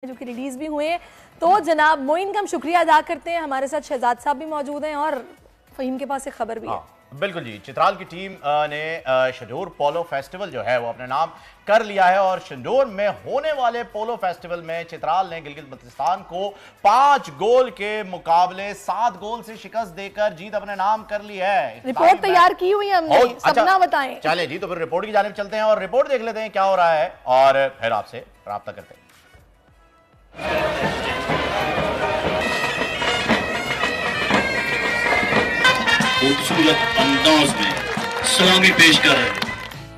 जो कि रिलीज भी हुए हैं। तो जनाब मोइन का हम शुक्रिया अदा करते हैं। हमारे साथ शहजाद साहब भी मौजूद हैं और फहीम के पास एक खबर भी है। बिल्कुल जी, चित्राल की टीम ने शंजूर पोलो फेस्टिवल जो है वो अपने नाम कर लिया है और शंजूर में होने वाले पोलो फेस्टिवल में चित्राल ने गिलगित बल्तिस्तान को 5 गोल के मुकाबले 7 गोल से शिकस्त देकर जीत अपने नाम कर ली है। रिपोर्ट तैयार की हुई है हमने, सपना बताएं। चले जी, तो फिर रिपोर्ट की जानिब चलते हैं और रिपोर्ट देख लेते हैं क्या हो रहा है और फिर आपसे राब्ता करते हैं। खूबसूरत अंदाज में सलामी पेश कर रहे हैं।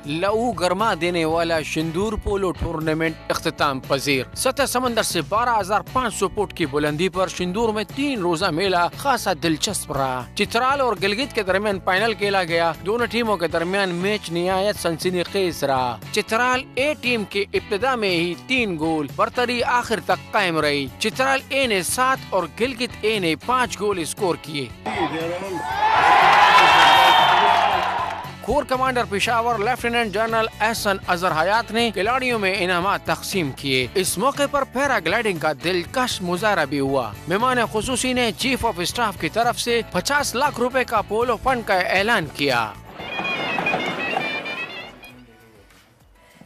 लहू गरमा देने वाला शंजूर पोलो टूर्नामेंट अख्ताम पजीर। सतह समंदर से 12,500 फुट की बुलंदी पर शंजूर में 3 रोजा मेला खासा दिलचस्प रहा। चित्राल और गिलगित के दरमियान फाइनल खेला गया। दोनों टीमों के दरमियान मैच निहायत सनसनीखेज रहा। चित्राल ए टीम के इब्तिदा में ही 3 गोल, बरतरी आखिर तक कायम रही। चित्राल ए ने 7 और गिलगित ए ने 5 गोल स्कोर किए। Corps commander Peshawar lieutenant general Ahsan Azhar Hayat ने खिलाड़ियों में इनामात तकसीम किए। इस मौके पर पैराग्लाइडिंग का दिलकश मुजाहरा भी हुआ। मेहमान खुसूसी ने चीफ ऑफ स्टाफ की तरफ से 50 लाख रुपए का पोलो फंड का ऐलान किया।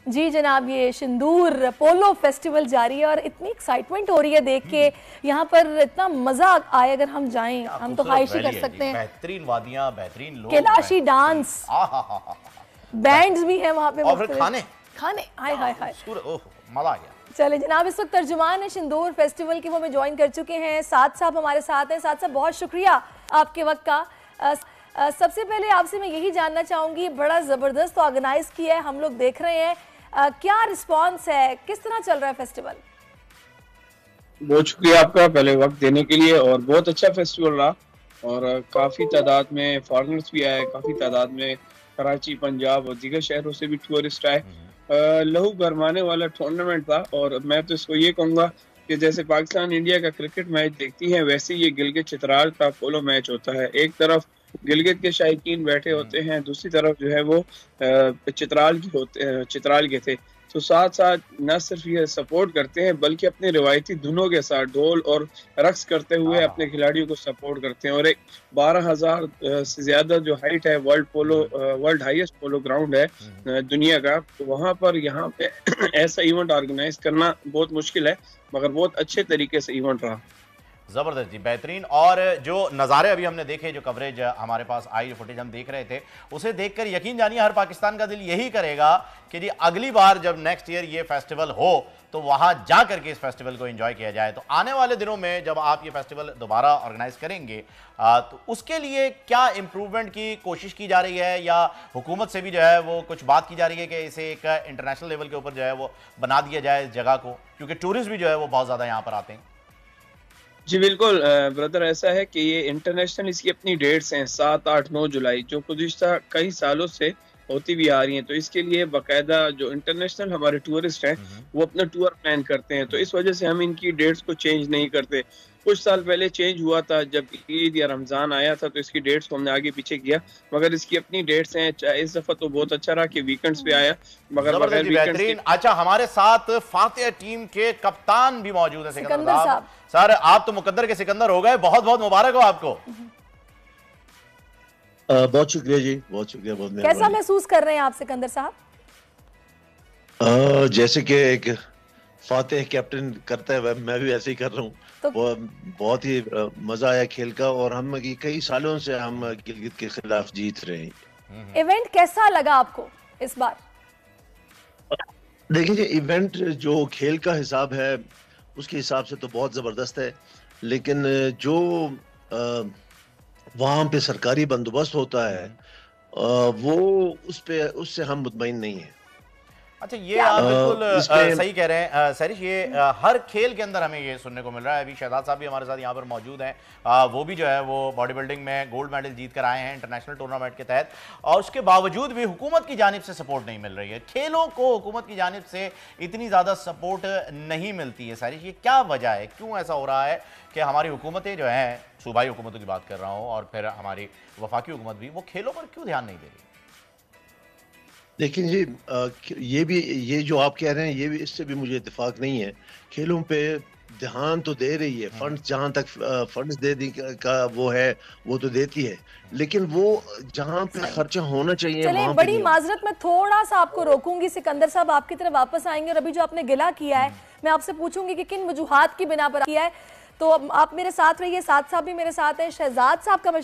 जी जनाब, ये शंजूर पोलो फेस्टिवल जारी है और इतनी एक्साइटमेंट हो रही है देख के। यहाँ पर इतना मजा आए अगर हम जाएं, हम तो ख्वाहिश ही कर सकते हैं। बेहतरीन वादियां, बेहतरीन लोग, कैलाशी डांस, बैंड्स भी हैं वहाँ पे और फिर खाने हाय हाय हाय, मजा आ गया। चले जनाब, इस वक्त तर्जुमान है शंजूर फेस्टिवल की, वो हमें ज्वाइन कर चुके हैं। साद साहब हमारे साथ हैं। साद साहब, बहुत शुक्रिया आपके वक्त का। सबसे पहले आपसे मैं यही जानना चाहूंगी, बड़ा जबरदस्त ऑर्गेनाइज किया है, हम लोग देख रहे हैं, क्या रिस्पांस है, किस तरह चल रहा है फेस्टिवल? बहुत शुक्रिया आपका पहले वक्त देने के लिए, और बहुत अच्छा फेस्टिवल रहा और काफ़ी तादाद में फॉरेनर्स भी आए, काफ़ी तादाद में कराची, पंजाब और दीगर शहरों से भी टूरिस्ट आए। लहू गरमाने वाला टूर्नामेंट था और मैं तो इसको ये कहूँगा कि जैसे पाकिस्तान इंडिया का क्रिकेट मैच देखती हैं वैसे ये गिलगित चित्राल का पोलो मैच होता है। एक तरफ गिलगित के शायकीन बैठे होते हैं, दूसरी तरफ जो है वो चित्राल के थे। तो साथ साथ न सिर्फ ये सपोर्ट करते हैं बल्कि अपने रिवायती धुनों के साथ ढोल और रक्स करते हुए अपने खिलाड़ियों को सपोर्ट करते हैं। और एक 12,000 से ज्यादा जो हाइट है, वर्ल्ड हाईएस्ट पोलो ग्राउंड है दुनिया का, तो वहाँ पर यहाँ पे ऐसा इवेंट ऑर्गेनाइज करना बहुत मुश्किल है, मगर बहुत अच्छे तरीके से इवेंट रहा। ज़बरदस्त जी, बेहतरीन। और जो नज़ारे अभी हमने देखे, जो कवरेज हमारे पास आई, जो फुटेज हम देख रहे थे, उसे देखकर यकीन जानिए हर पाकिस्तान का दिल यही करेगा कि जी अगली बार जब नेक्स्ट ईयर ये फेस्टिवल हो तो वहाँ जा करके इस फेस्टिवल को एंजॉय किया जाए। तो आने वाले दिनों में जब आप ये फेस्टिवल दोबारा ऑर्गेनाइज करेंगे तो उसके लिए क्या इम्प्रूवमेंट की कोशिश की जा रही है, या हुकूमत से भी जो है वो कुछ बात की जा रही है कि इसे एक इंटरनेशनल लेवल के ऊपर जो है वो बना दिया जाए इस जगह को, क्योंकि टूरिस्ट भी जो है वो बहुत ज़्यादा यहाँ पर आते हैं? जी बिल्कुल ब्रदर, ऐसा है कि ये इंटरनेशनल इसकी अपनी डेट्स हैं 7, 8, 9 जुलाई, जो गुज़िश्ता कई सालों से होती भी आ रही हैं। तो इसके लिए बाकायदा जो इंटरनेशनल हमारे टूरिस्ट हैं वो अपना टूर प्लान करते हैं, तो इस वजह से हम इनकी डेट्स को चेंज नहीं करते। कुछ साल पहले चेंज हुआ था जब ईद या रमज़ान आया था, तो इसकी डेट्स को हमने आगे पीछे किया, मगर इसकी अपनी डेट्स हैं। इस दफ़ा तो बहुत अच्छा रहा कि वीकेंड्स पे आया, मगर बेहतरीन। अच्छा, हमारे साथ फातिहा टीम के कप्तान भी मौजूद है, सिकंदर साहब। सर, आप तो मुकद्दर के सिकंदर हो गए, बहुत बहुत मुबारक हो आपको। बहुत शुक्रिया जी, बहुत शुक्रिया, बहुत मेहरबानी। कैसा महसूस कर रहे हैं आप सिकंदर साहब? जैसे कि एक फातिह कैप्टन करता है मैं भी ऐसे ही कर रहा हूँ। तो बहुत ही मजा आया खेल का, और हम कई सालों से हम गिलगित के खिलाफ जीत रहे हैं। इवेंट कैसा लगा आपको इस बार? देखिए, इवेंट जो खेल का हिसाब है उसके हिसाब से तो बहुत जबरदस्त है, लेकिन जो वहाँ पे सरकारी बंदोबस्त होता है वो उससे हम मुतमईन नहीं है। अच्छा, ये आप बिल्कुल सही कह रहे हैं सरिश, ये हर खेल के अंदर हमें ये सुनने को मिल रहा है। अभी शहजाद साहब भी हमारे साथ यहाँ पर मौजूद हैं, वो भी जो है वो बॉडी बिल्डिंग में गोल्ड मेडल जीत कर आए हैं इंटरनेशनल टूर्नामेंट के तहत, और उसके बावजूद भी हुकूमत की जानिब से सपोर्ट नहीं मिल रही है। खेलों को हुकूमत की जानिब से इतनी ज़्यादा सपोर्ट नहीं मिलती है। सरिश, ये क्या वजह है, क्यों ऐसा हो रहा है कि हमारी हुकूमतें जो हैं, सूबाई हुकूमतों की बात कर रहा हूँ, और फिर हमारी वफाकी हुकूमत भी, वो खेलों पर क्यों ध्यान नहीं दे रही? लेकिन ये जो आप कह रहे हैं ये भी, इससे भी मुझे इत्तेफाक नहीं है। खेलों पे ध्यान तो दे रही है, फंड जहां तक फंड्स दे दी का वो है वो तो देती है, लेकिन वो जहां पे खर्चा होना चाहिए चलिए, वहां पे बड़ी नहीं। माजरत में थोड़ा सा आपको रोकूंगी, सिकंदर साहब आपकी तरफ वापस आएंगे और अभी जो आपने गिला किया है मैं आपसे पूछूंगी कि किन वजूहात की बिना पर किया है। तो आप मेरे साथ रहिए, साथ साहब भी मेरे साथ हैं, शहजाद साहब का मैं